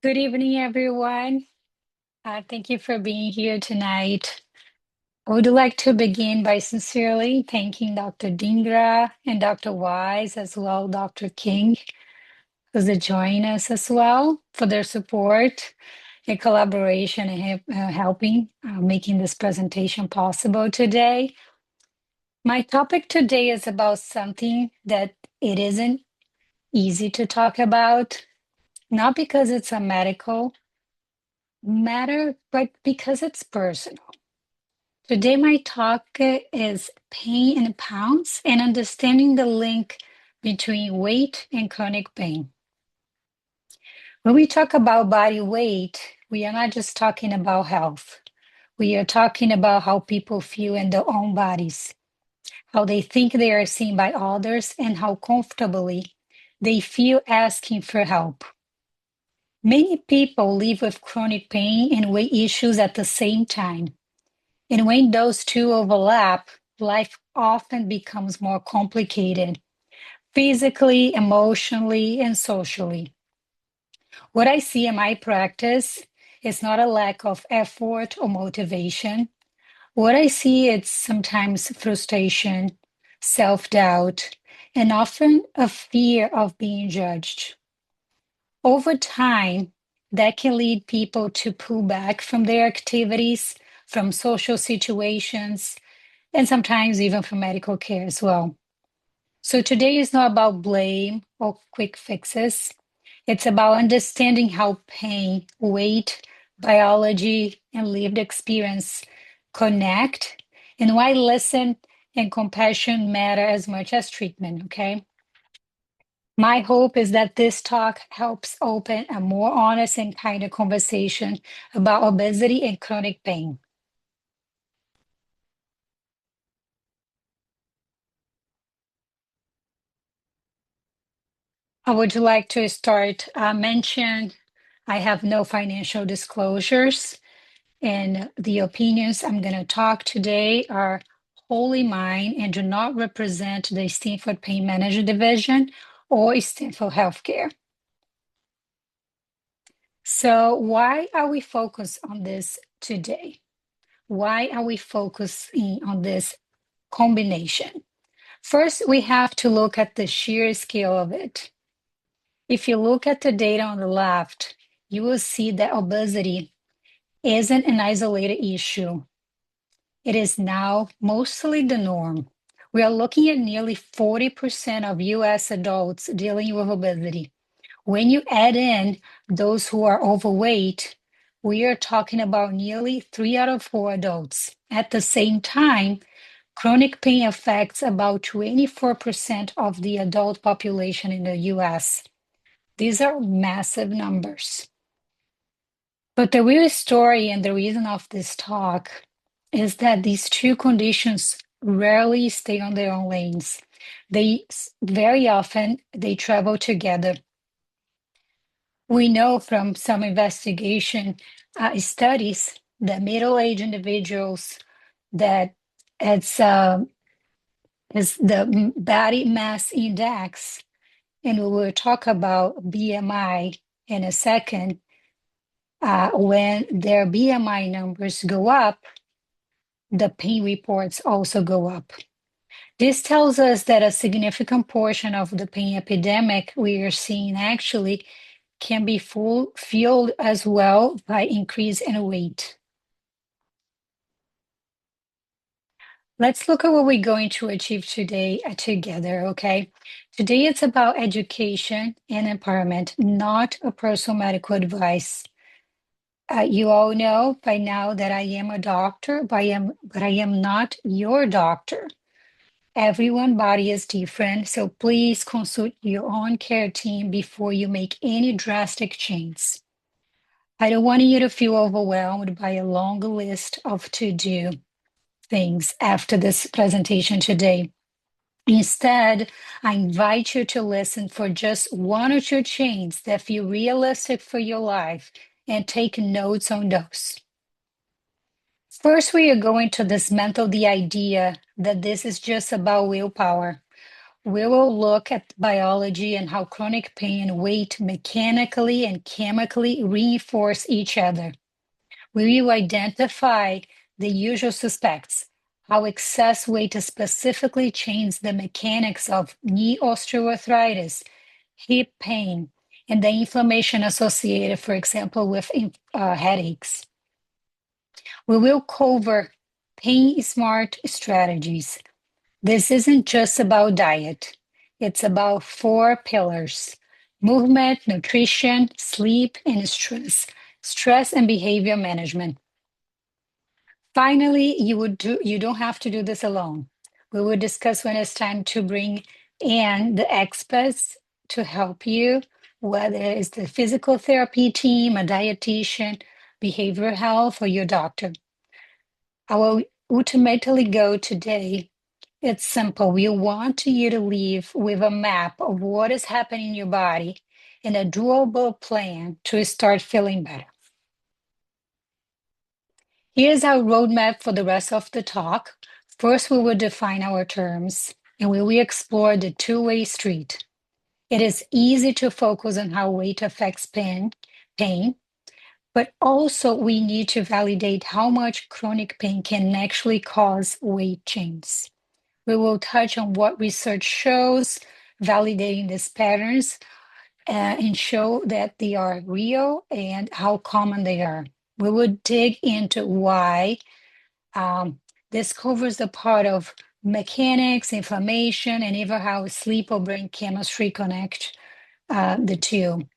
Good evening, everyone. Thank you for being here tonight. I would like to begin by sincerely thanking Dr. Dingra and Dr. Wise, as well Dr. King, who's joining us as well for their support and collaboration and helping making this presentation possible today. My topic today is about something that it isn't easy to talk about, not because it's a medical matter, but because it's personal. Today, my talk is pain in pounds and understanding the link between weight and chronic pain. When we talk about body weight, we are not just talking about health. We are talking about how people feel in their own bodies, how they think they are seen by others, and how comfortably they feel asking for help. Many people live with chronic pain and weight issues at the same time. And when those two overlap, life often becomes more complicated, physically, emotionally, and socially. What I see in my practice is not a lack of effort or motivation. What I see is sometimes frustration, self-doubt, and often a fear of being judged. Over time, that can lead people to pull back from their activities, from social situations, and sometimes even from medical care as well. So today is not about blame or quick fixes. It's about understanding how pain, weight, biology, and lived experience connect and why listen and compassion matter as much as treatment, okay? My hope is that this talk helps open a more honest and kinder conversation about obesity and chronic pain. I would like to start mention I have no financial disclosures, and the opinions I'm going to talk today are wholly mine and do not represent the Stanford Pain Management Division or Stanford Healthcare. So, why are we focused on this today? Why are we focusing on this combination? First, we have to look at the sheer scale of it. If you look at the data on the left, you will see that obesity isn't an isolated issue. It is now mostly the norm. We are looking at nearly 40% of US adults dealing with obesity. When you add in those who are overweight, we are talking about nearly 3 out of 4 adults. At the same time, chronic pain affects about 24% of the adult population in the US. These are massive numbers. But the real story and the reason of this talk is that these two conditions rarely stay on their own lanes. They very often they travel together. We know from some investigation studies that middle-aged individuals that it's the body mass index, and we will talk about BMI in a second. When their BMI numbers go up, the pain reports also go up. This tells us that a significant portion of the pain epidemic we are seeing actually can be fueled as well by increase in weight. Let's look at what we're going to achieve today together, okay? Today it's about education and empowerment, not a personal medical advice. You all know by now that I am a doctor, but I am not your doctor. Everyone's body is different, so please consult your own care team before you make any drastic changes. I don't want you to feel overwhelmed by a long list of to-do things after this presentation today. Instead, I invite you to listen for just 1 or 2 changes that feel realistic for your life and take notes on those. First, we are going to dismantle the idea that this is just about willpower. We will look at biology and how chronic pain and weight mechanically and chemically reinforce each other. We will identify the usual suspects, how excess weight specifically changes the mechanics of knee osteoarthritis, hip pain, and the inflammation associated, for example, with headaches. We will cover pain smart strategies. This isn't just about diet, it's about 4 pillars: movement, nutrition, sleep, and stress. Stress and behavior management. Finally, you don't have to do this alone. We will discuss when it's time to bring in the experts to help you, whether it's the physical therapy team, a dietitian, behavioral health, or your doctor. Our ultimately goal today, it's simple. We want you to leave with a map of what is happening in your body and a doable plan to start feeling better. Here's our roadmap for the rest of the talk. First, we will define our terms and we will explore the two-way street. It is easy to focus on how weight affects pain, but also we need to validate how much chronic pain can actually cause weight change. We will touch on what research shows, validating these patterns, and show that they are real and how common they are. We will dig into why. This covers the part of mechanics, inflammation, and even how sleep or brain chemistry connect the two.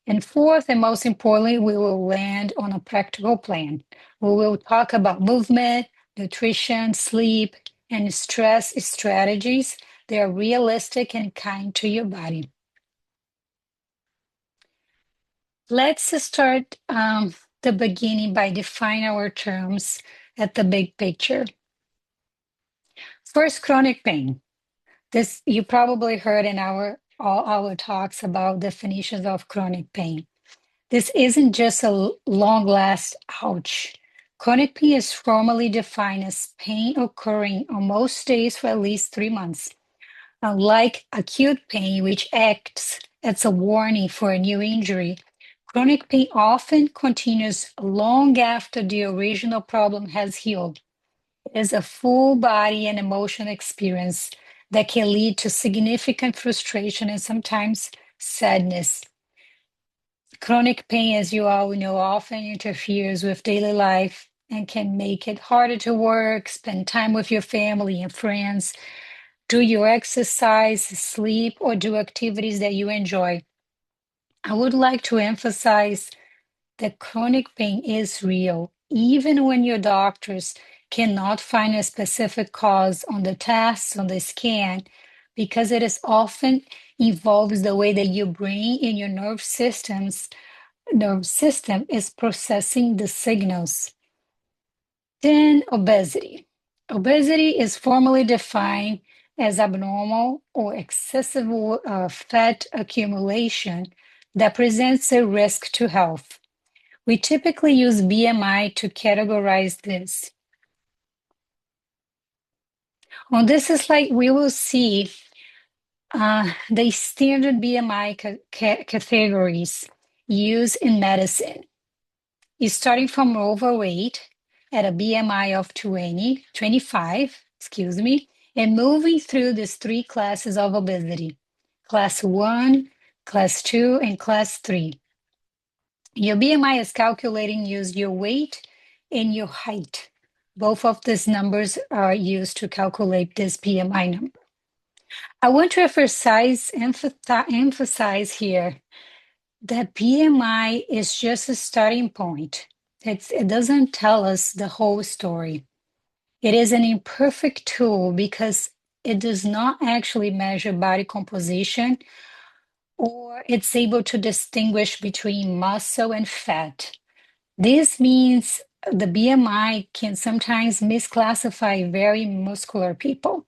And fourth, and most importantly, we will land on a practical plan. We will talk about movement, nutrition, sleep, and stress strategies. They are realistic and kind to your body. Let's start the beginning by defining our terms at the big picture. First, chronic pain. This you probably heard in all our talks about definitions of chronic pain. This isn't just a long last ouch. Chronic pain is formally defined as pain occurring on most days for at least 3 months. Unlike acute pain, which acts as a warning for a new injury, chronic pain often continues long after the original problem has healed. It is a full body and emotional experience that can lead to significant frustration and sometimes sadness. Chronic pain, as you all know, often interferes with daily life and can make it harder to work, spend time with your family and friends, do your exercise, sleep, or do activities that you enjoy. I would like to emphasize that chronic pain is real, even when your doctors cannot find a specific cause on the tests, on the scan, because it is often involves the way that your brain and your nerve system is processing the signals. Then obesity. Obesity is formally defined as abnormal or excessive fat accumulation that presents a risk to health. We typically use BMI to categorize this. On this slide, we will see the standard BMI categories used in medicine. Is starting from overweight at a BMI of 25, and moving through these 3 classes of obesity: class 1, class 2, and class 3. Your BMI is calculating use your weight and your height. Both of these numbers are used to calculate this BMI number. I want to emphasize here that BMI is just a starting point. It doesn't tell us the whole story. It is an imperfect tool because it does not actually measure body composition, or it's able to distinguish between muscle and fat. This means the BMI can sometimes misclassify very muscular people.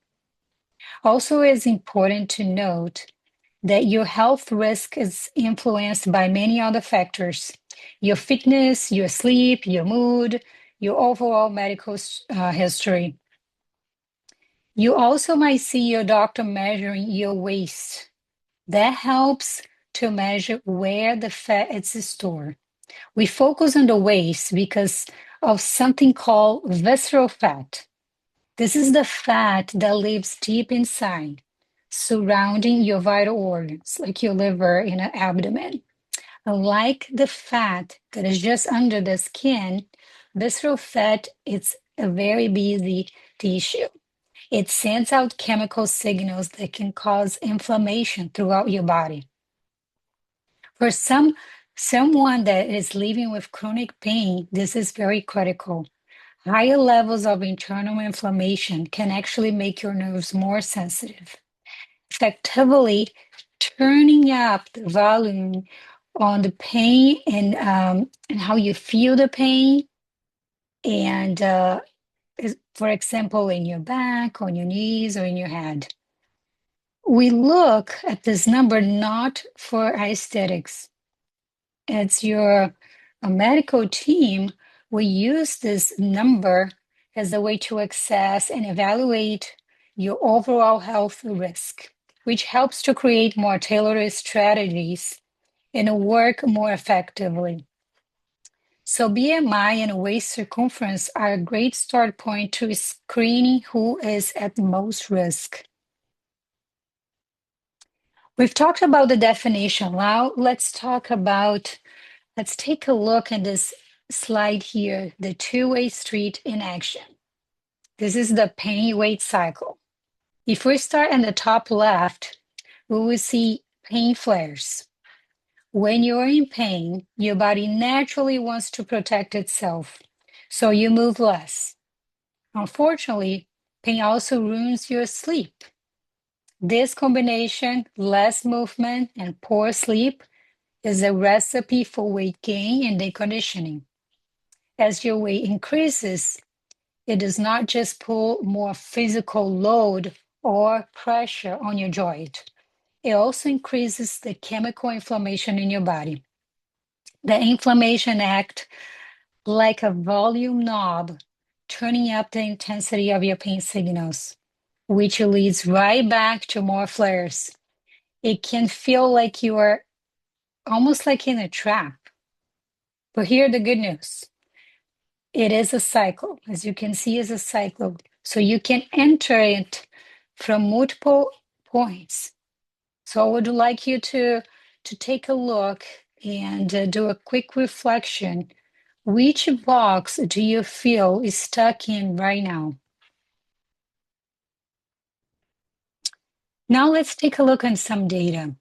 Also, it's important to note that your health risk is influenced by many other factors: your fitness, your sleep, your mood, your overall medical history. You also might see your doctor measuring your waist. That helps to measure where the fat is stored. We focus on the waist because of something called visceral fat. This is the fat that lives deep inside, surrounding your vital organs, like your liver and abdomen. Unlike the fat that is just under the skin, visceral fat is a very busy tissue. It sends out chemical signals that can cause inflammation throughout your body. For someone that is living with chronic pain, this is very critical. Higher levels of internal inflammation can actually make your nerves more sensitive, effectively turning up the volume on the pain and how you feel the pain. And for example, in your back, on your knees, or in your head. We look at this number not for aesthetics. It's your a medical team will use this number as a way to assess and evaluate your overall health risk, which helps to create more tailored strategies and work more effectively. So BMI and waist circumference are a great start point to screening who is at most risk. We've talked about the definition. Now let's take a look at this slide here, the two-way street in action. This is the pain weight cycle. If we start in the top left, we will see pain flares. When you're in pain, your body naturally wants to protect itself, so you move less. Unfortunately, pain also ruins your sleep. This combination, less movement and poor sleep, is a recipe for weight gain and deconditioning. As your weight increases, it does not just pull more physical load or pressure on your joint. It also increases the chemical inflammation in your body. The inflammation acts like a volume knob, turning up the intensity of your pain signals, which leads right back to more flares. It can feel like you are almost like in a trap. But here the good news. It is a cycle. As you can see, it's a cycle. So you can enter it from multiple points. So I would like you to take a look and do a quick reflection. Which box do you feel is stuck in right now? Now let's take a look at some data.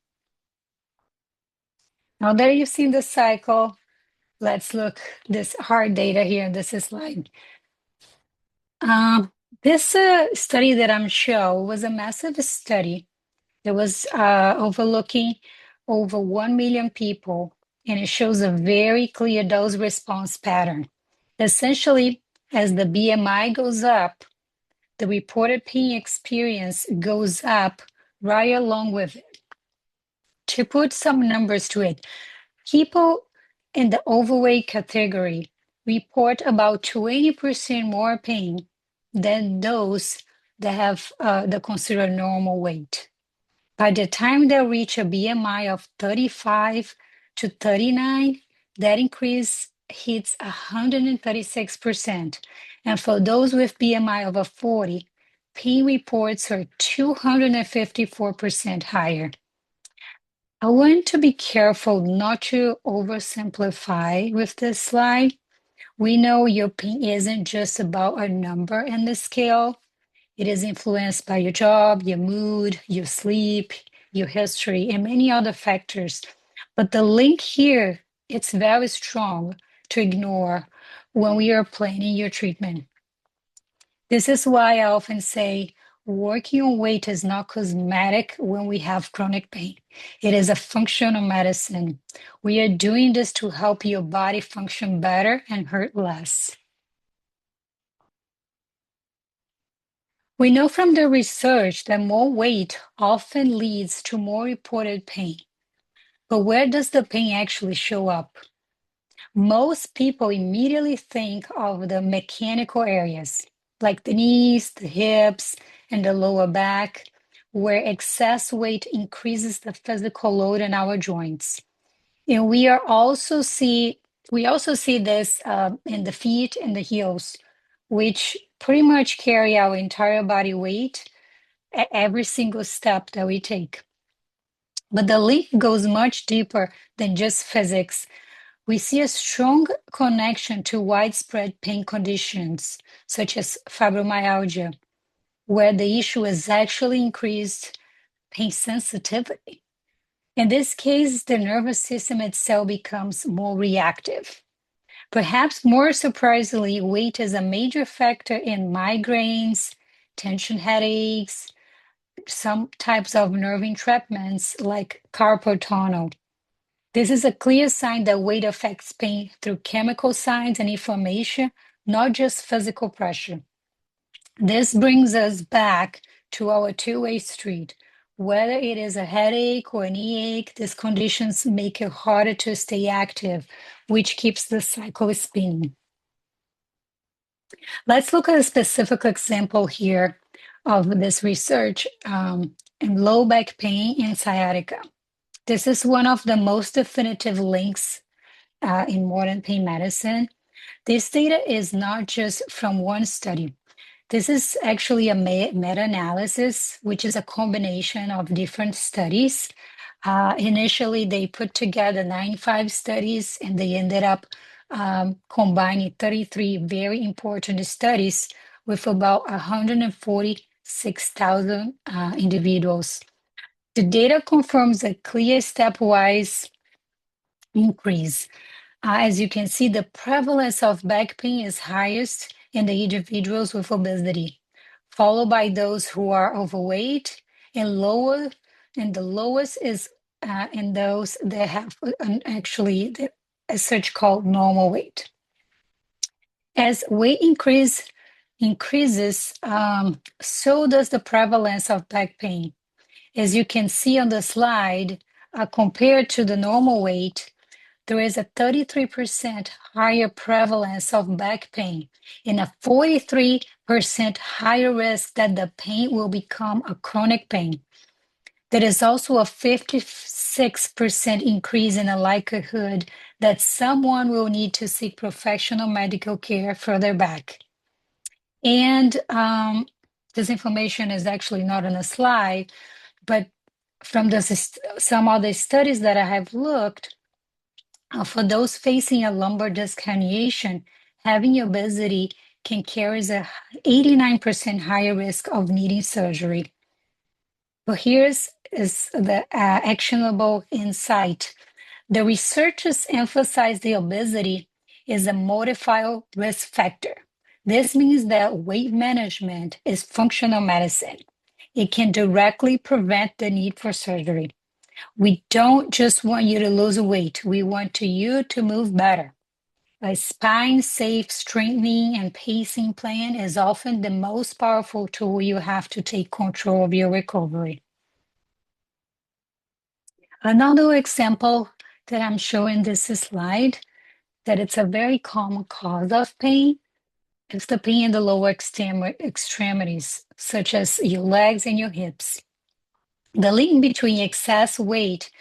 Now that you've seen the cycle, let's look this hard data here in this slide. This study that I'm showing was a massive study that was overlooking over 1 million people, and it shows a very clear dose response pattern. Essentially, as the BMI goes up, the reported pain experience goes up right along with it. To put some numbers to it, people in the overweight category report about 20% more pain than those that have the considered normal weight. By the time they reach a BMI of 35 to 39, that increase hits 136%. And for those with BMI over 40, pain reports are 254% higher. I want to be careful not to oversimplify with this slide. We know your pain isn't just about a number in the scale. It is influenced by your job, your mood, your sleep, your history, and many other factors. But the link here, it's very strong to ignore when we are planning your treatment. This is why I often say working on weight is not cosmetic when we have chronic pain. It is a functional medicine. We are doing this to help your body function better and hurt less. We know from the research that more weight often leads to more reported pain. But where does the pain actually show up? Most people immediately think of the mechanical areas, like the knees, the hips, and the lower back, where excess weight increases the physical load in our joints. And we also see this in the feet and the heels, which pretty much carry our entire body weight at every single step that we take. But the link goes much deeper than just physics. We see a strong connection to widespread pain conditions, such as fibromyalgia, where the issue is actually increased pain sensitivity. In this case, the nervous system itself becomes more reactive. Perhaps more surprisingly, weight is a major factor in migraines, tension headaches, some types of nerve entrapments like carpal tunnel. This is a clear sign that weight affects pain through chemical signs and inflammation, not just physical pressure. This brings us back to our two-way street. Whether it is a headache or an earache, these conditions make it harder to stay active, which keeps the cycle spinning. Let's look at a specific example here of this research in low back pain and sciatica. This is one of the most definitive links in modern pain medicine. This data is not just from one study. This is actually a meta-analysis, which is a combination of different studies. Initially, they put together 95 studies, and they ended up combining 33 very important studies with about 146,000 individuals. The data confirms a clear stepwise increase. As you can see, the prevalence of back pain is highest in the individuals with obesity, followed by those who are overweight, and the lowest is in those that have actually a such called normal weight. As weight increases, so does the prevalence of back pain. As you can see on the slide, compared to the normal weight, there is a 33% higher prevalence of back pain and a 43% higher risk that the pain will become a chronic pain. There is also a 56% increase in the likelihood that someone will need to seek professional medical care further back. And this information is actually not on a slide, but from some other studies that I have looked, for those facing a lumbar disc herniation, having obesity can carry a 89% higher risk of needing surgery. So here's the actionable insight. The researchers emphasize the obesity is a modifiable risk factor. This means that weight management is functional medicine. It can directly prevent the need for surgery. We don't just want you to lose weight. We want you to move better. A spine-safe strengthening and pacing plan is often the most powerful tool you have to take control of your recovery. Another example that I'm showing this slide, that it's a very common cause of pain, is the pain in the lower extremities, such as your legs and your hips. The link between excess weight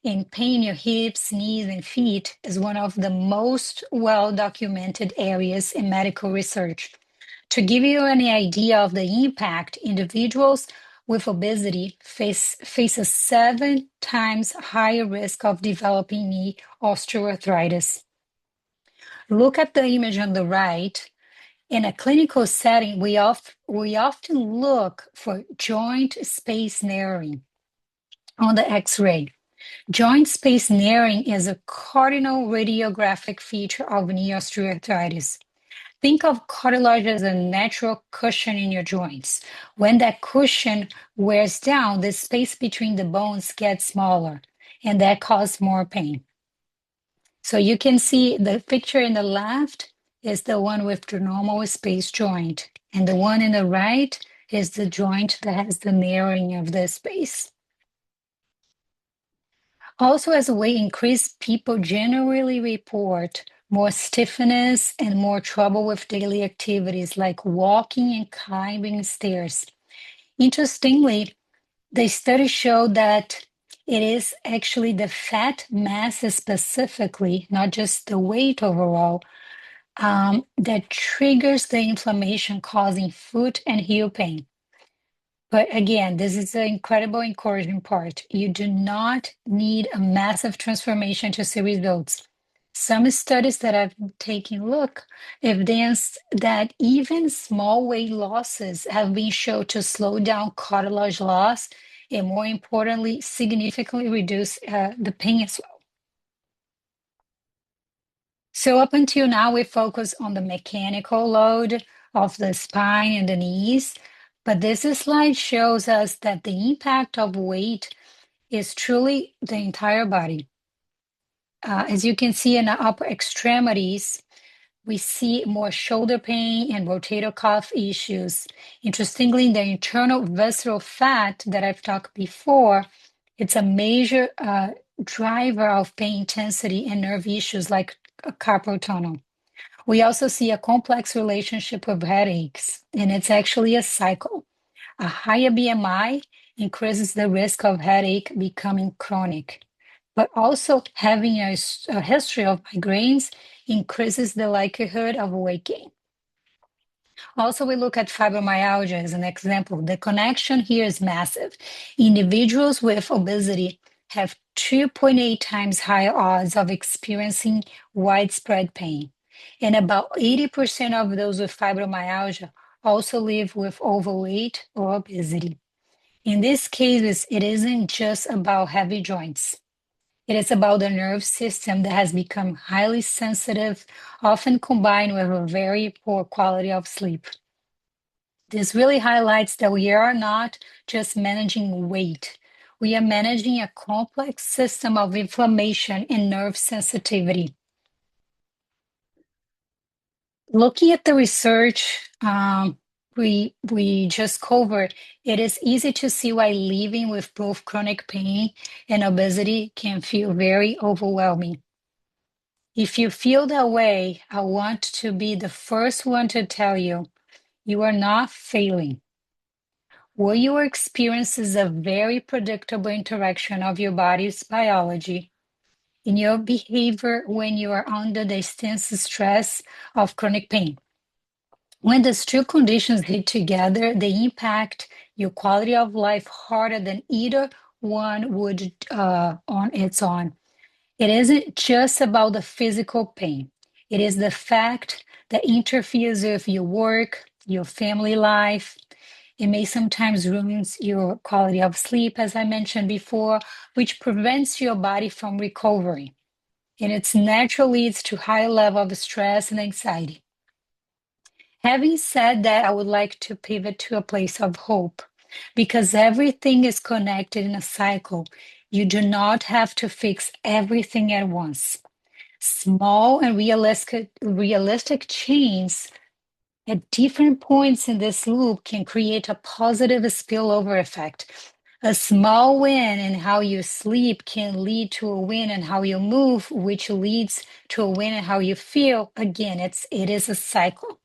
and pain in your hips, knees, and feet is one of the most well-documented areas in medical research. To give you any idea of the impact, individuals with obesity face a 7 times higher risk of developing knee osteoarthritis. Look at the image on the right. In a clinical setting, we often look for joint space narrowing on the X-ray. Joint space narrowing is a cardinal radiographic feature of knee osteoarthritis. Think of cartilage as a natural cushion in your joints. When that cushion wears down, the space between the bones gets smaller, and that causes more pain. So you can see the picture in the left is the one with the normal space joint, and the one in the right is the joint that has the narrowing of the space. Also, as weight increases, people generally report more stiffness and more trouble with daily activities like walking and climbing stairs. Interestingly, the study showed that it is actually the fat mass specifically, not just the weight overall, that triggers the inflammation causing foot and heel pain. But again, this is the incredible encouraging part. You do not need a massive transformation to see results. Some studies that I've taken look evidence that even small weight losses have been shown to slow down cartilage loss and, more importantly, significantly reduce the pain as well. So up until now, we focus on the mechanical load of the spine and the knees, but this slide shows us that the impact of weight is truly the entire body. As you can see in the upper extremities, we see more shoulder pain and rotator cuff issues. Interestingly, the internal visceral fat that I've talked before, it's a major driver of pain intensity and nerve issues like carpal tunnel. We also see a complex relationship with headaches, and it's actually a cycle. A higher BMI increases the risk of headache becoming chronic, but also having a history of migraines increases the likelihood of weight gain. Also, we look at fibromyalgia as an example. The connection here is massive. Individuals with obesity have 2.8 times higher odds of experiencing widespread pain. And about 80% of those with fibromyalgia also live with overweight or obesity. In these cases, it isn't just about heavy joints. It is about the nerve system that has become highly sensitive, often combined with a very poor quality of sleep. This really highlights that we are not just managing weight. We are managing a complex system of inflammation and nerve sensitivity. Looking at the research we just covered, it is easy to see why living with both chronic pain and obesity can feel very overwhelming. If you feel that way, I want to be the first one to tell you, you are not failing. What you experience is a very predictable interaction of your body's biology in your behavior when you are under the intense stress of chronic pain. When these two conditions hit together, they impact your quality of life harder than either one would on its own. It isn't just about the physical pain. It is the fact that interferes with your work, your family life. It may sometimes ruin your quality of sleep, as I mentioned before, which prevents your body from recovering. And it naturally leads to high level of stress and anxiety. Having said that, I would like to pivot to a place of hope because everything is connected in a cycle. You do not have to fix everything at once. Small and realistic changes at different points in this loop can create a positive spillover effect. A small win in how you sleep can lead to a win in how you move, which leads to a win in how you feel. Again, it is a cycle.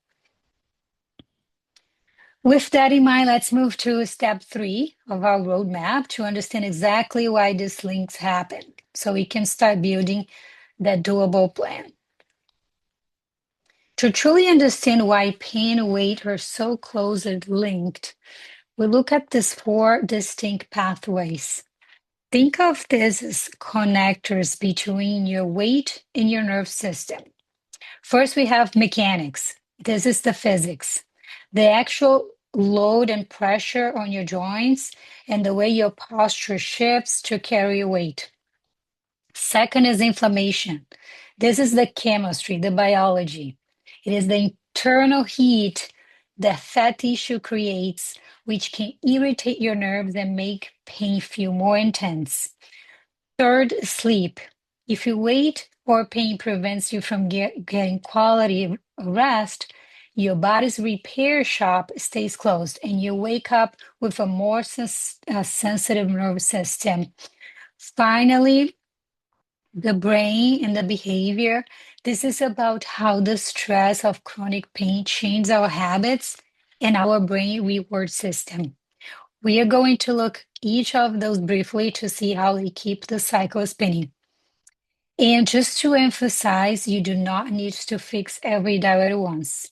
With that in mind, let's move to step 3 of our roadmap to understand exactly why these links happen so we can start building that doable plan. To truly understand why pain and weight are so closely linked, we look at these 4 distinct pathways. Think of this as connectors between your weight and your nerve system. First, we have mechanics. This is the physics. The actual load and pressure on your joints and the way your posture shifts to carry your weight. Second is inflammation. This is the chemistry, the biology. It is the internal heat that fat tissue creates, which can irritate your nerves and make pain feel more intense. Third, sleep. If your weight or pain prevents you from getting quality rest, your body's repair shop stays closed and you wake up with a more sensitive nervous system. Finally, the brain and the behavior. This is about how the stress of chronic pain changes our habits and our brain reward system. We are going to look each of those briefly to see how they keep the cycle spinning. And just to emphasize, you do not need to fix every diet at once.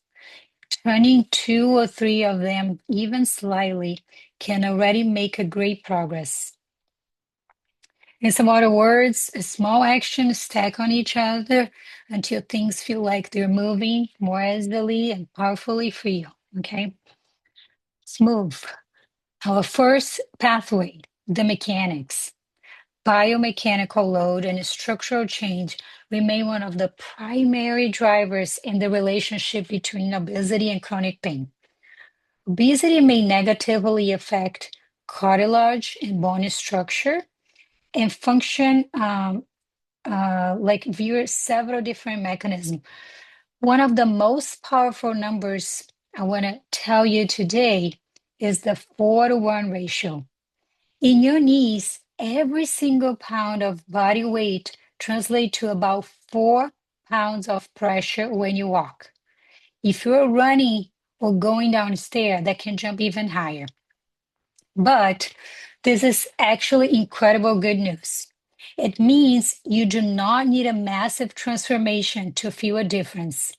Turning two or three of them even slightly can already make a great progress. In some other words, a small actions stack on each other until things feel like they're moving more easily and powerfully for you. Okay, let's move. Our first pathway, the mechanics. Biomechanical load and structural change remain one of the primary drivers in the relationship between obesity and chronic pain. Obesity may negatively affect cartilage and bone structure and function like via several different mechanisms. One of the most powerful numbers I want to tell you today is the 4-to-1 ratio. In your knees, every single pound of body weight translates to about 4 pounds of pressure when you walk. If you're running or going downstairs, that can jump even higher. But this is actually incredible good news. It means you do not need a massive transformation to feel a difference.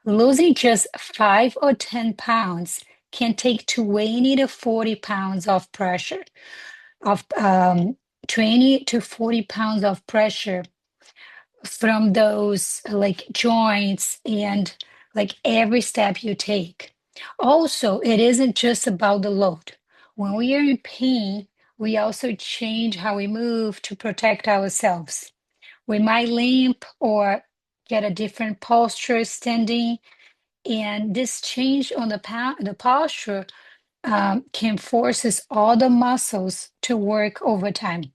Losing just 5 or 10 pounds can take 20 to 40 pounds of pressure, of 20 to 40 pounds of pressure from those like joints and like every step you take. Also, it isn't just about the load. When we are in pain, we also change how we move to protect ourselves. We might limp or get a different posture standing, and this change on the posture can forces all the muscles to work overtime.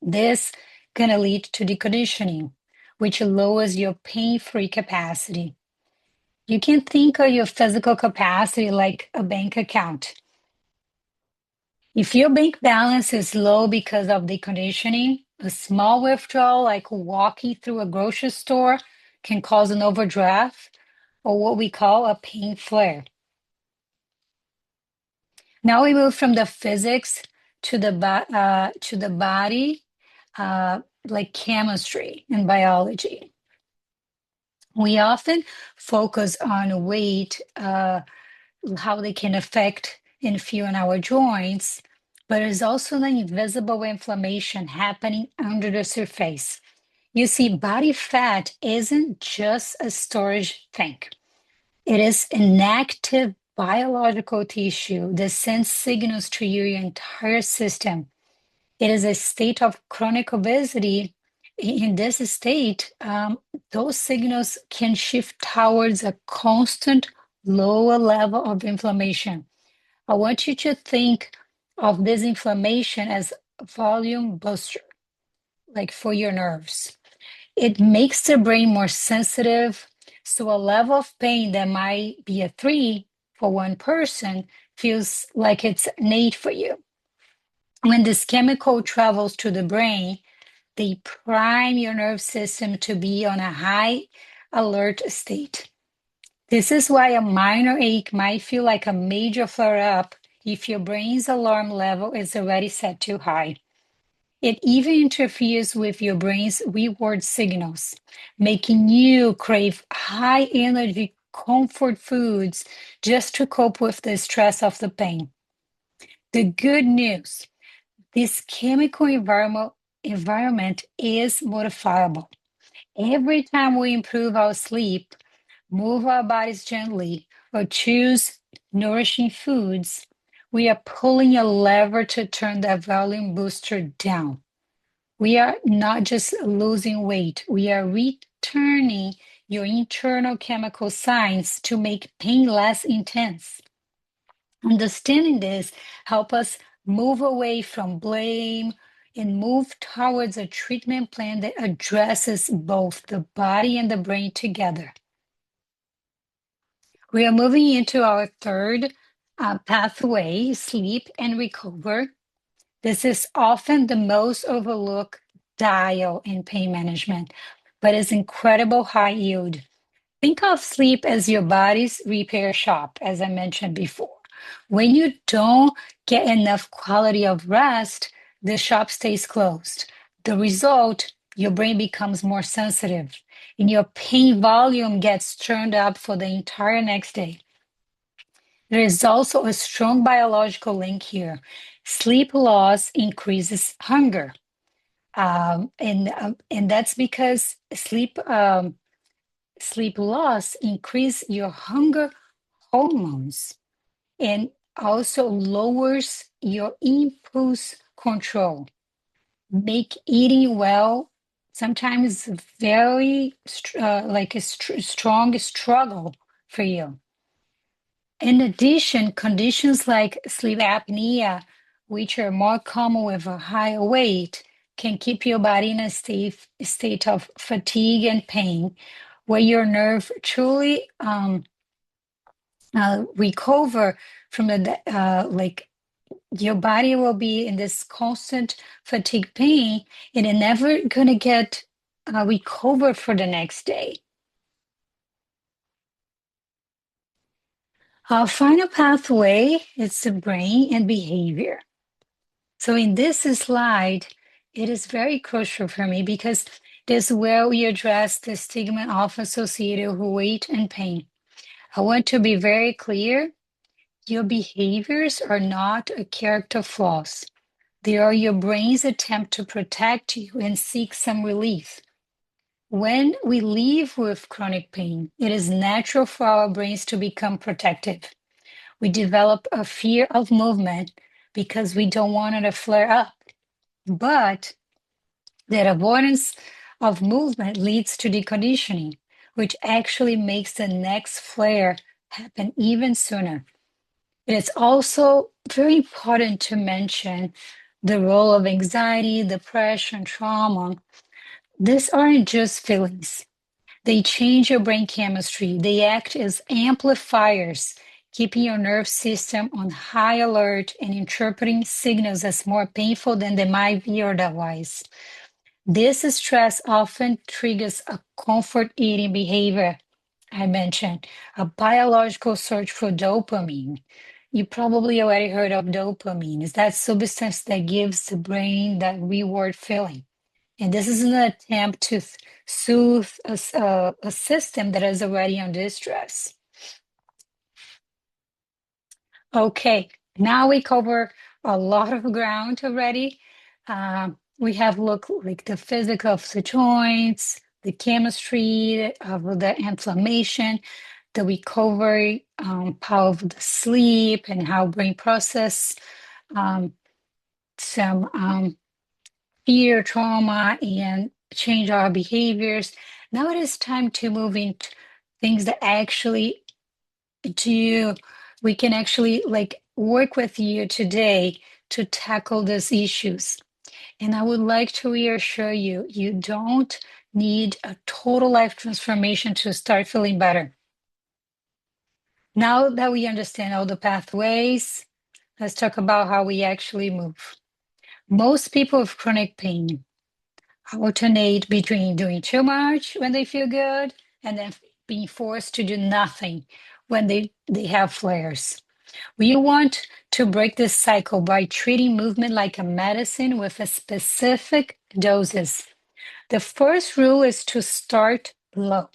This gonna lead to deconditioning, which lowers your pain-free capacity. You can think of your physical capacity like a bank account. If your bank balance is low because of deconditioning, a small withdrawal like walking through a grocery store can cause an overdraft or what we call a pain flare. Now we move from the physics to the body, like chemistry and biology. We often focus on weight, how they can affect and feel in our joints, but there's also the invisible inflammation happening under the surface. You see, body fat isn't just a storage thing. It is an active biological tissue that sends signals to your entire system. It is a state of chronic obesity. In this state, those signals can shift towards a constant lower level of inflammation. I want you to think of this inflammation as a volume booster, like for your nerves. It makes the brain more sensitive. So a level of pain that might be a 3 for one person feels like it's an 8 for you. When this chemical travels to the brain, they prime your nerve system to be on a high alert state. This is why a minor ache might feel like a major flare up if your brain's alarm level is already set too high. It even interferes with your brain's reward signals, making you crave high energy comfort foods just to cope with the stress of the pain. The good news, this chemical environment is modifiable. Every time we improve our sleep, move our bodies gently, or choose nourishing foods, we are pulling a lever to turn that volume booster down. We are not just losing weight, we are returning your internal chemical signs to make pain less intense. Understanding this help us move away from blame and move towards a treatment plan that addresses both the body and the brain together. We are moving into our third pathway, sleep and recover. This is often the most overlooked dial in pain management, but is incredible high yield. Think of sleep as your body's repair shop, as I mentioned before. When you don't get enough quality of rest, the shop stays closed. The result, your brain becomes more sensitive and your pain volume gets turned up for the entire next day. There is also a strong biological link here. Sleep loss increases hunger. And that's because sleep loss increase your hunger hormones and also lowers your impulse control, make eating well sometimes very like a strong struggle for you. In addition, conditions like sleep apnea, which are more common with a higher weight, can keep your body in a state of fatigue and pain, where your nerve truly recover from the like your body will be in this constant fatigue pain and it never gonna get recover for the next day. Our final pathway is the brain and behavior. So in this slide, it is very crucial for me because this is where we address the stigma often associated with weight and pain. I want to be very clear. Your behaviors are not a character flaws. They are your brain's attempt to protect you and seek some relief. When we live with chronic pain, it is natural for our brains to become protective. We develop a fear of movement because we don't want it to flare up. But that avoidance of movement leads to deconditioning, which actually makes the next flare happen even sooner. It is also very important to mention the role of anxiety, depression, trauma. These aren't just feelings. They change your brain chemistry. They act as amplifiers, keeping your nerve system on high alert and interpreting signals as more painful than they might be otherwise. This stress often triggers a comfort eating behavior. I mentioned a biological search for dopamine. You probably already heard of dopamine. It's that substance that gives the brain that reward feeling. And this is an attempt to soothe a system that is already under stress. Okay, now we cover a lot of ground already. We have looked like the physics of the joints, the chemistry of the inflammation, the recovery, power of the sleep, and how brain process some fear, trauma, and change our behaviors. Now it is time to move into things that actually do we can actually like work with you today to tackle these issues. And I would like to reassure you, you don't need a total life transformation to start feeling better. Now that we understand all the pathways, let's talk about how we actually move. Most people with chronic pain alternate between doing too much when they feel good and then being forced to do nothing when they have flares. We want to break this cycle by treating movement like a medicine with a specific doses. The first rule is to start low.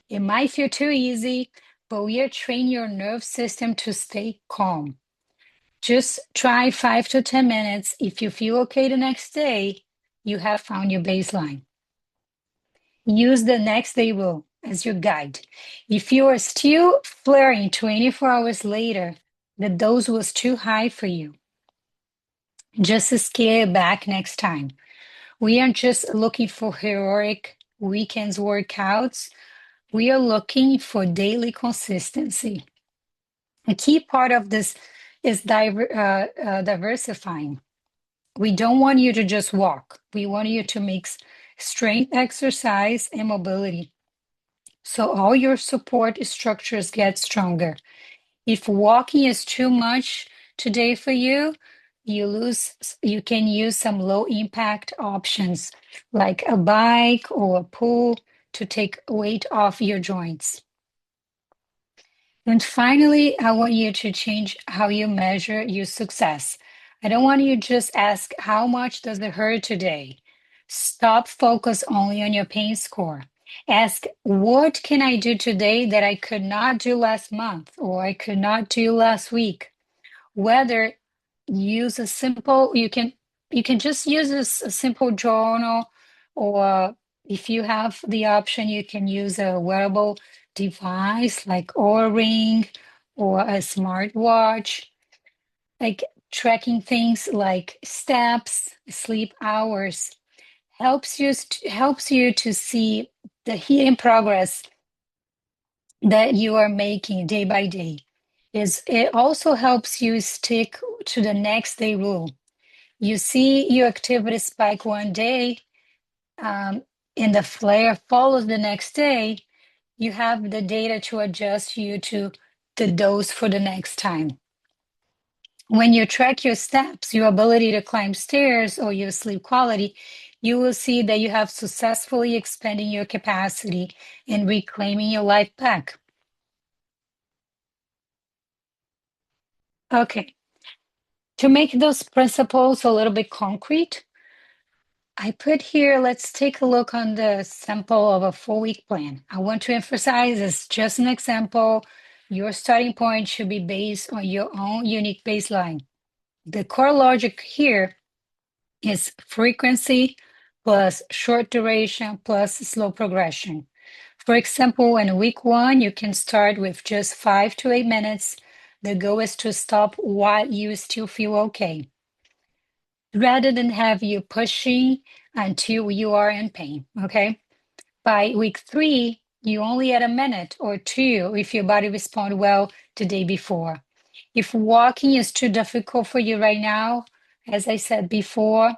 It might feel too easy, but we are training your nerve system to stay calm. Just try 5 to 10 minutes. If you feel okay the next day, you have found your baseline. Use the next day rule as your guide. If you are still flaring 24 hours later, the dose was too high for you. Just scale back next time. We aren't just looking for heroic weekends workouts. We are looking for daily consistency. A key part of this is diversifying. We don't want you to just walk. We want you to mix strength exercise and mobility. So all your support structures get stronger. If walking is too much today for you, you can use some low impact options like a bike or a pool to take weight off your joints. And finally, I want you to change how you measure your success. I don't want you to just ask, how much does it hurt today? Stop focus only on your pain score. Ask, what can I do today that I could not do last month or I could not do last week? Whether use a simple, you can just use a simple journal, or if you have the option, you can use a wearable device like Oura Ring or a smartwatch, like tracking things like steps, sleep hours, helps you to see the healing progress that you are making day by day. It also helps you stick to the next day rule. You see your activity spike one day, um, and the flare follows the next day, you have the data to adjust you to the dose for the next time. When you track your steps, your ability to climb stairs, or your sleep quality, you will see that you have successfully expanding your capacity and reclaiming your life back. Okay, to make those principles a little bit concrete, I put here, let's take a look on the sample of a 4-week plan. I want to emphasize it's just an example. Your starting point should be based on your own unique baseline. The core logic here is frequency plus short duration plus slow progression. For example, in week 1, you can start with just 5 to 8 minutes. The goal is to stop while you still feel okay, rather than have you pushing until you are in pain, okay? By week 3, you only add a minute or 2 if your body responds well the day before. If walking is too difficult for you right now, as I said before,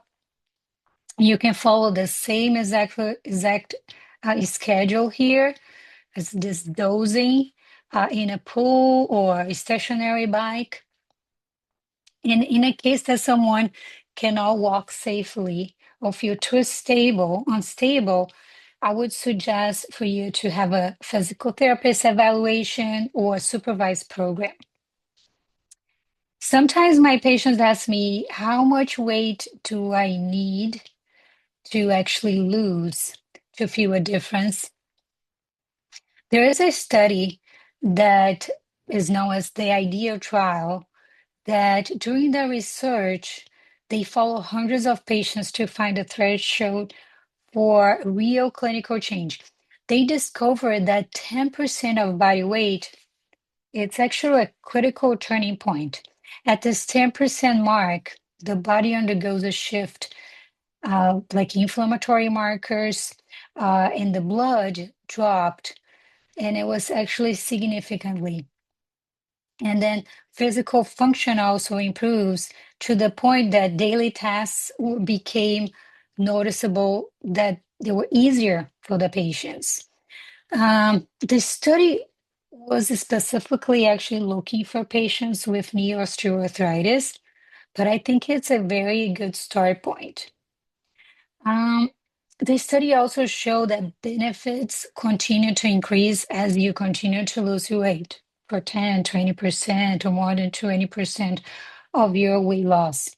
you can follow the same exact schedule here as this dosing in a pool or a stationary bike. In a case that someone cannot walk safely or feel too unstable, I would suggest for you to have a physical therapist evaluation or a supervised program. Sometimes my patients ask me, how much weight do I need to actually lose to feel a difference? There is a study that is known as the IDEAL trial, that during the research, they follow hundreds of patients to find a threshold for real clinical change. They discovered that 10% of body weight, it's actually a critical turning point. At this 10% mark, the body undergoes a shift, like inflammatory markers in the blood dropped, and it was actually significantly. And then physical function also improves to the point that daily tasks became noticeable, that they were easier for the patients. The study was specifically actually looking for patients with knee osteoarthritis, but I think it's a very good start point. Um, the study also showed that benefits continue to increase as you continue to lose your weight for 10, 20% or more than 20% of your weight loss.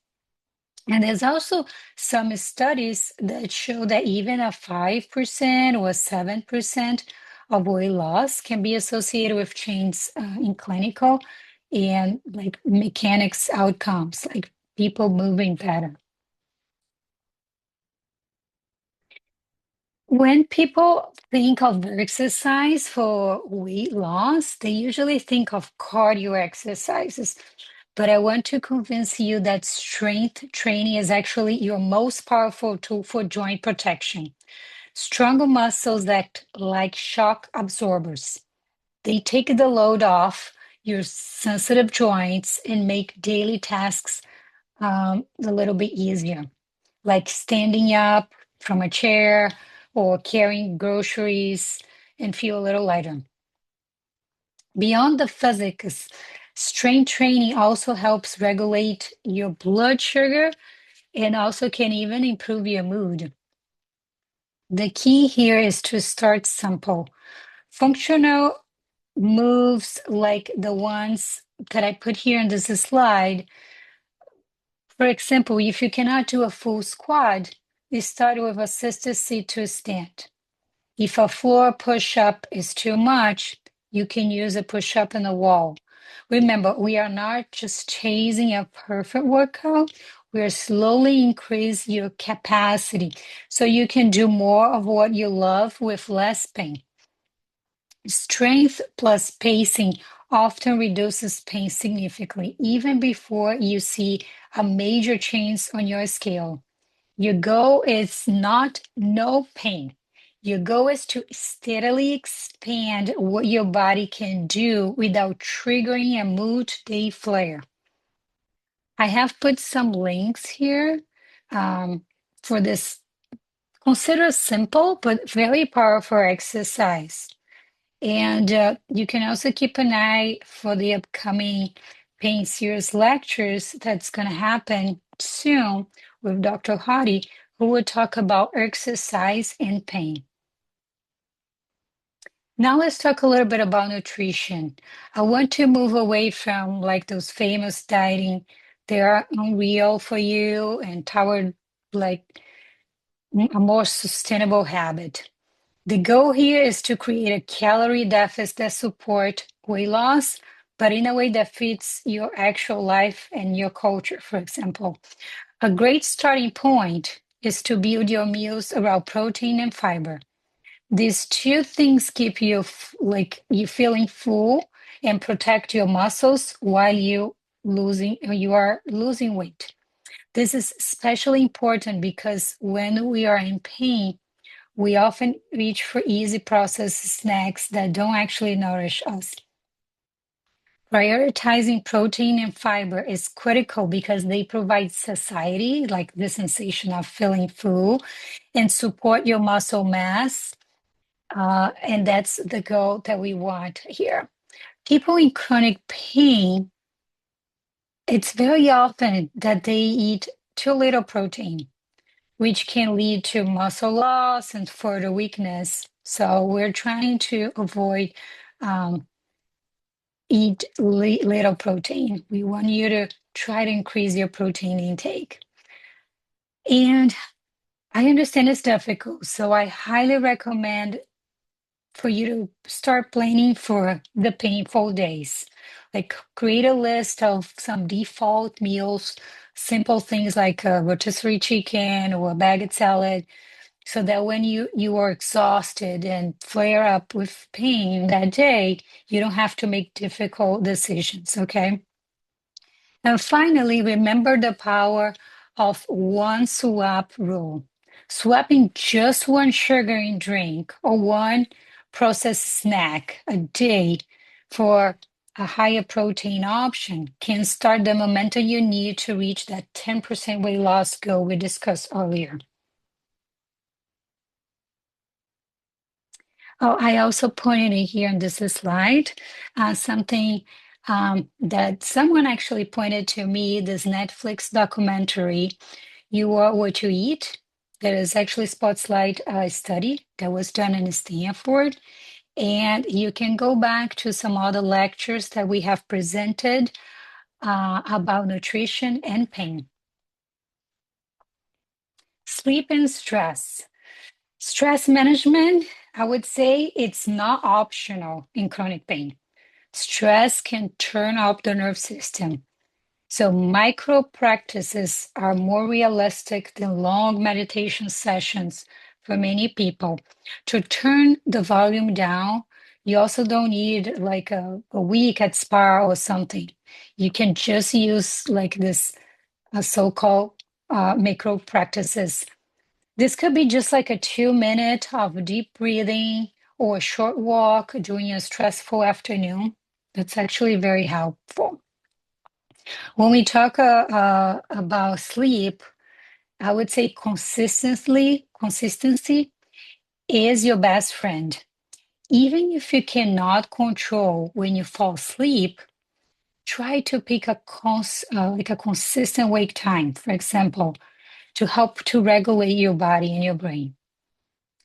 And there's also some studies that show that even a 5% or 7% of weight loss can be associated with changes in clinical and like mechanics outcomes, like people moving better. When people think of exercise for weight loss, they usually think of cardio exercises. But I want to convince you that strength training is actually your most powerful tool for joint protection. Stronger muscles act like shock absorbers. They take the load off your sensitive joints and make daily tasks a little bit easier, like standing up from a chair or carrying groceries and feel a little lighter. Beyond the physics, strength training also helps regulate your blood sugar and also can even improve your mood. The key here is to start simple. Functional moves like the ones that I put here in this slide. For example, if you cannot do a full squat, you start with assisted sit to stand. If a floor push-up is too much, you can use a push-up in the wall. Remember, we are not just chasing a perfect workout, we are slowly increase your capacity so you can do more of what you love with less pain. Strength plus pacing often reduces pain significantly, even before you see a major change on your scale. Your goal is not no pain. Your goal is to steadily expand what your body can do without triggering a multi-day flare. I have put some links here for this. Consider simple but very powerful exercise. And you can also keep an eye for the upcoming Pain Series lectures that's going to happen soon with Dr. Hardy, who will talk about exercise and pain. Now let's talk a little bit about nutrition. I want to move away from like those famous dieting. They are unreal for you and toward like a more sustainable habit. The goal here is to create a calorie deficit that support weight loss, but in a way that fits your actual life and your culture, for example. A great starting point is to build your meals around protein and fiber. These two things keep you like you feeling full and protect your muscles while you are losing weight. This is especially important because when we are in pain, we often reach for easy processed snacks that don't actually nourish us. Prioritizing protein and fiber is critical because they provide satiety, like the sensation of feeling full, and support your muscle mass. And that's the goal that we want here. People in chronic pain, it's very often that they eat too little protein, which can lead to muscle loss and further weakness. So we're trying to avoid eat little protein. We want you to try to increase your protein intake. And I understand it's difficult, so I highly recommend for you to start planning for the painful days. Like create a list of some default meals, simple things like a rotisserie chicken or a baguette salad, so that when you are exhausted and flare up with pain that day, you don't have to make difficult decisions, okay? And finally, remember the power of one swap rule. Swapping just one sugary drink or one processed snack a day for a higher protein option can start the momentum you need to reach that 10% weight loss goal we discussed earlier. Oh, I also pointed it here on this slide, something that someone actually pointed to me, this Netflix documentary, You Are What You Eat. That is actually spotlight a study that was done in Stanford. And you can go back to some other lectures that we have presented about nutrition and pain. Sleep and stress. Stress management, I would say it's not optional in chronic pain. Stress can turn off the nerve system. So micro practices are more realistic than long meditation sessions for many people. To turn the volume down, you also don't need like a week at spa or something. You can just use like this so-called micro practices. This could be just like a 2 minute of deep breathing or a short walk during a stressful afternoon. That's actually very helpful. When we talk about sleep, I would say consistency is your best friend. Even if you cannot control when you fall asleep, try to pick like a consistent wake time, for example, to help to regulate your body and your brain.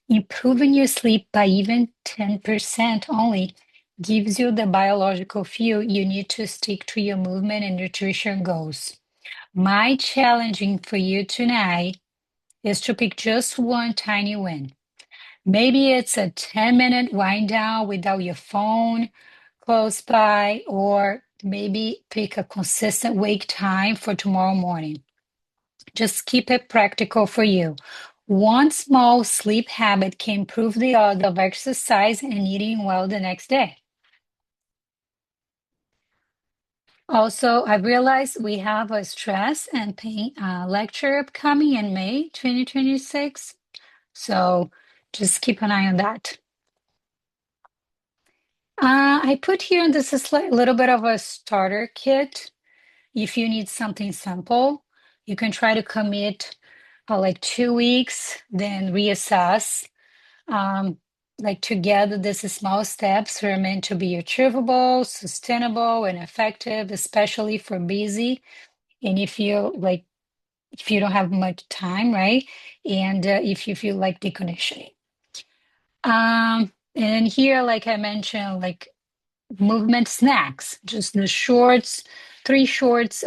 Improving your sleep by even 10% only gives you the biological fuel you need to stick to your movement and nutrition goals. My challenging for you tonight is to pick just one tiny win. Maybe it's a 10-minute wind down without your phone close by, or maybe pick a consistent wake time for tomorrow morning. Just keep it practical for you. One small sleep habit can improve the odds of exercise and eating well the next day. Also, I realized we have a stress and pain lecture upcoming in May 2026. So just keep an eye on that. I put here, this is like a little bit of a starter kit. If you need something simple, you can try to commit like 2 weeks, then reassess. Like together, these small steps are meant to be achievable, sustainable, and effective, especially for busy. And if you don't have much time, right? And if you feel like decommissioning. And here, like I mentioned, like movement snacks, just the shorts, 3 shorts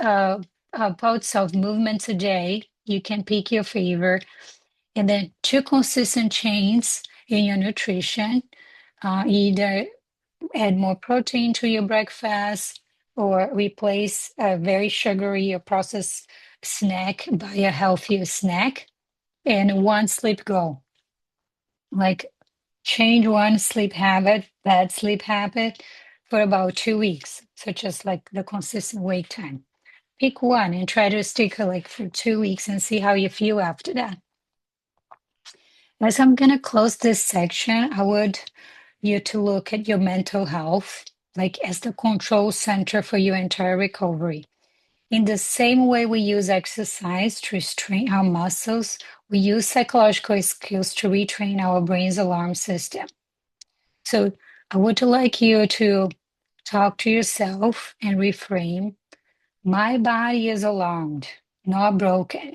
bouts of movements a day. You can pick your favorite. And then 2 consistent chains in your nutrition. Either add more protein to your breakfast or replace a very sugary or processed snack by a healthier snack. And 1 sleep goal. Like change 1 sleep habit, bad sleep habit, for about 2 weeks, such as like the consistent wake time. Pick one and try to stick like for 2 weeks and see how you feel after that. As I'm gonna close this section, I would you to look at your mental health like as the control center for your entire recovery. In the same way we use exercise to restrain our muscles, we use psychological skills to retrain our brain's alarm system. So I would like you to talk to yourself and reframe. My body is alarmed, not broken.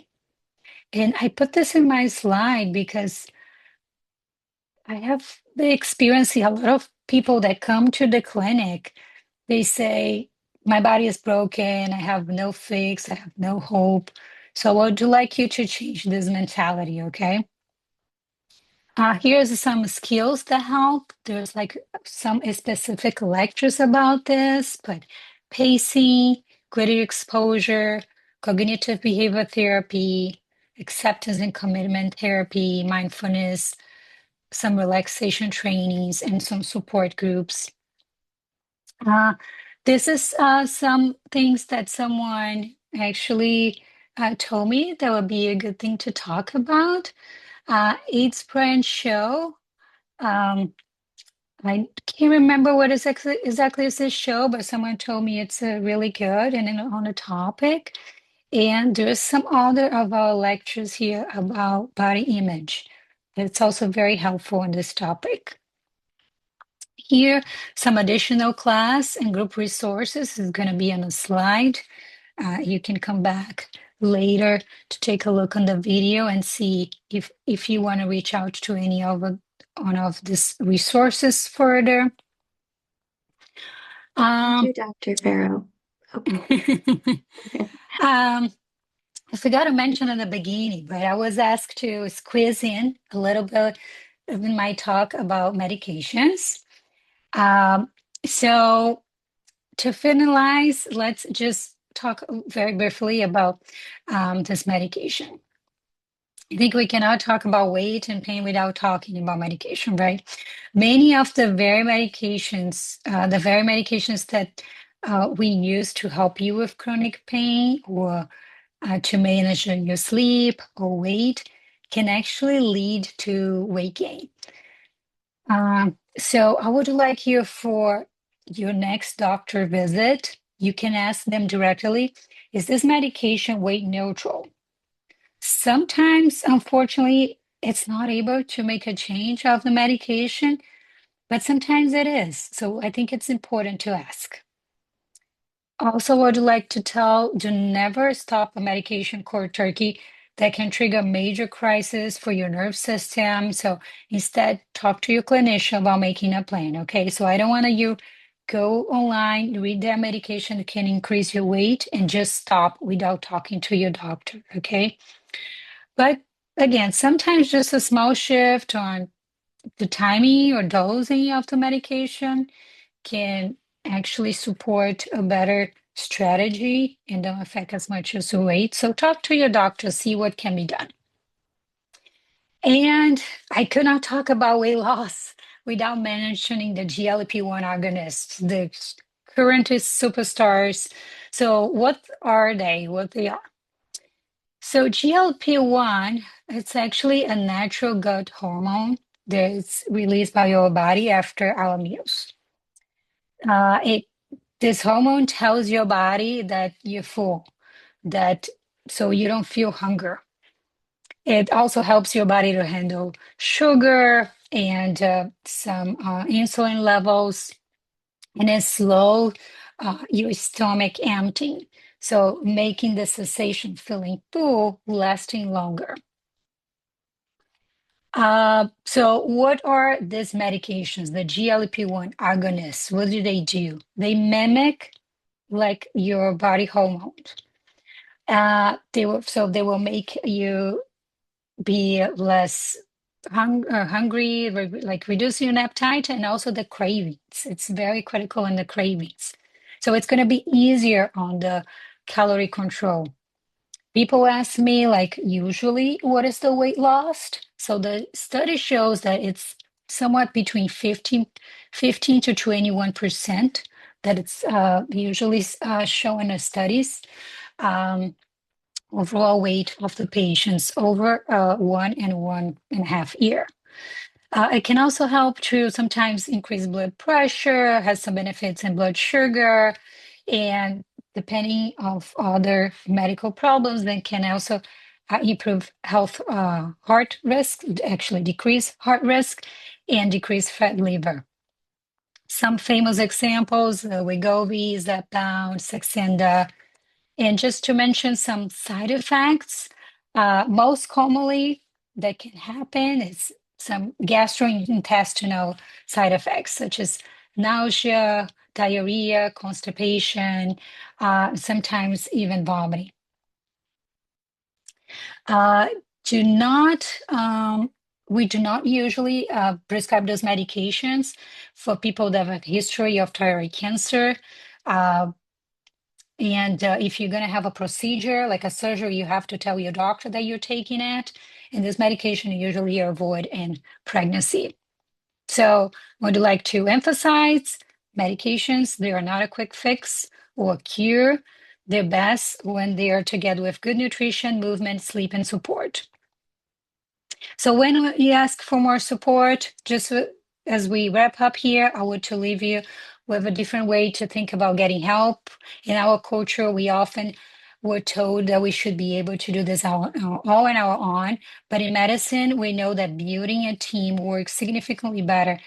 And I put this in my slide because I have been experiencing a lot of people that come to the clinic. They say, my body is broken. I have no fix. I have no hope. So I would like you to change this mentality, okay? Here's some skills that help. There's like some specific lectures about this, but pacing, greater exposure, cognitive behavior therapy, acceptance and commitment therapy, mindfulness, some relaxation trainings, and some support groups. This is some things that someone actually told me that would be a good thing to talk about. AIDS Brand Show. I can't remember what is exactly is this show, but someone told me it's really good and on a topic. And there's some other of our lectures here about body image. It's also very helpful in this topic. Here, some additional class and group resources is going to be on the slide. You can come back later to take a look on the video and see if you want to reach out to any of one of these resources further. Thank you, Dr. Ferro. I forgot to mention in the beginning, but I was asked to squeeze in a little bit in my talk about medications. So to finalize, let's just talk very briefly about this medication. I think we cannot talk about weight and pain without talking about medication, right? Many of the very medications that we use to help you with chronic pain or to manage your sleep or weight can actually lead to weight gain. So I would like you for your next doctor visit, you can ask them directly, is this medication weight neutral? Sometimes, unfortunately, it's not able to make a change of the medication, but sometimes it is. So I think it's important to ask. Also, I would like to tell, do never stop a medication cold turkey that can trigger major crisis for your nerve system. So instead, talk to your clinician about making a plan. Okay. So I don't want you go online, read that medication that can increase your weight and just stop without talking to your doctor. Okay. But again, sometimes just a small shift on the timing or dosing of the medication can actually support a better strategy and don't affect as much as the weight. So talk to your doctor, see what can be done. And I could not talk about weight loss without mentioning the GLP-1 agonists, the current superstars. So what are they? What they are? So GLP-1, it's actually a natural gut hormone that's released by your body after our meals. It This hormone tells your body that you're full, that so you don't feel hunger. It also helps your body to handle sugar and some insulin levels, and it slow your stomach emptying, so making the sensation feeling full lasting longer. So what are these medications, the GLP-1 agonists? What do? They mimic like your body hormones. They will make you be less hungry, like reducing your appetite and also the cravings. It's very critical in the cravings. So it's going to be easier on the calorie control. People ask me, like, usually, what is the weight lost? So the study shows that it's somewhat between 15 to 21% that it's usually shown in the studies. Um, Overall weight of the patients over 1.5 year. It can also help to sometimes increase blood pressure, has some benefits in blood sugar, and depending of other medical problems, then can also improve heart risk, actually decrease heart risk, and decrease fat liver. Some famous examples, Wegovy, Zepbound, Saxenda, and just to mention some side effects, most commonly that can happen is some gastrointestinal side effects, such as nausea, diarrhea, constipation, sometimes even vomiting. Uh, do not, we do not usually prescribe those medications for people that have a history of thyroid cancer. And if you're going to have a procedure like a surgery, you have to tell your doctor that you're taking it. And this medication usually you avoid in pregnancy. So I would like to emphasize medications, they are not a quick fix or cure. They're best when they are together with good nutrition, movement, sleep, and support. So when you ask for more support, just as we wrap up here, I want to leave you with a different way to think about getting help. In our culture, we often were told that we should be able to do this all on our own. But in medicine, we know that building a team works significantly better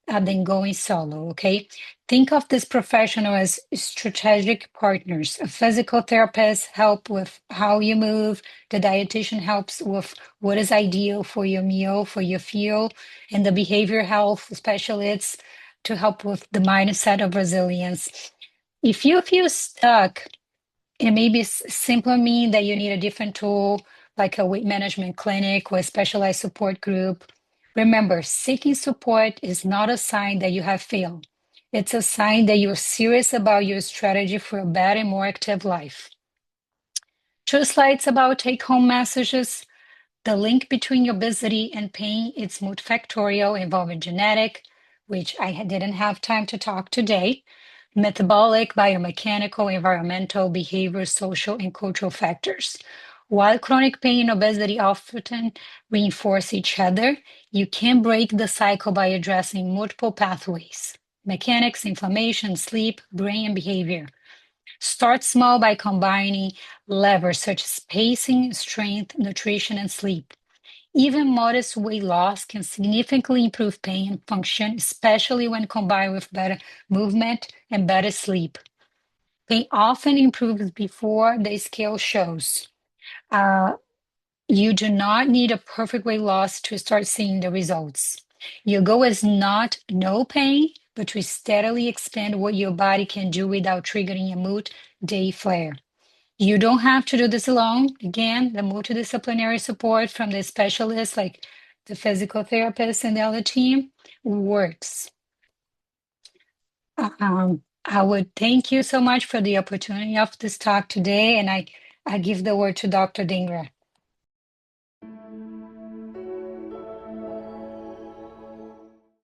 than going solo, okay? Think of this professional as strategic partners. A physical therapist help with how you move. The dietitian helps with what is ideal for your meal, for your fuel, and the behavior health specialists to help with the mindset of resilience. If you feel stuck, it may be simply mean that you need a different tool, like a weight management clinic or a specialized support group. Remember, seeking support is not a sign that you have failed. It's a sign that you're serious about your strategy for a better, more active life. 2 slides about take-home messages. The link between obesity and pain is multifactorial, involving genetic, which I didn't have time to talk today, metabolic, biomechanical, environmental, behavior, social, and cultural factors. While chronic pain and obesity often reinforce each other, you can break the cycle by addressing multiple pathways: mechanics, inflammation, sleep, brain, and behavior. Start small by combining levers such as pacing, strength, nutrition, and sleep. Even modest weight loss can significantly improve pain and function, especially when combined with better movement and better sleep. Pain often improves before the scale shows. Uh, You do not need a perfect weight loss to start seeing the results. Your goal is not no pain, but to steadily expand what your body can do without triggering a multi-day flare. You don't have to do this alone. Again, the multidisciplinary support from the specialists, like the physical therapist and the other team, works. I would thank you so much for the opportunity of this talk today, and I give the word to Dr. Dingra.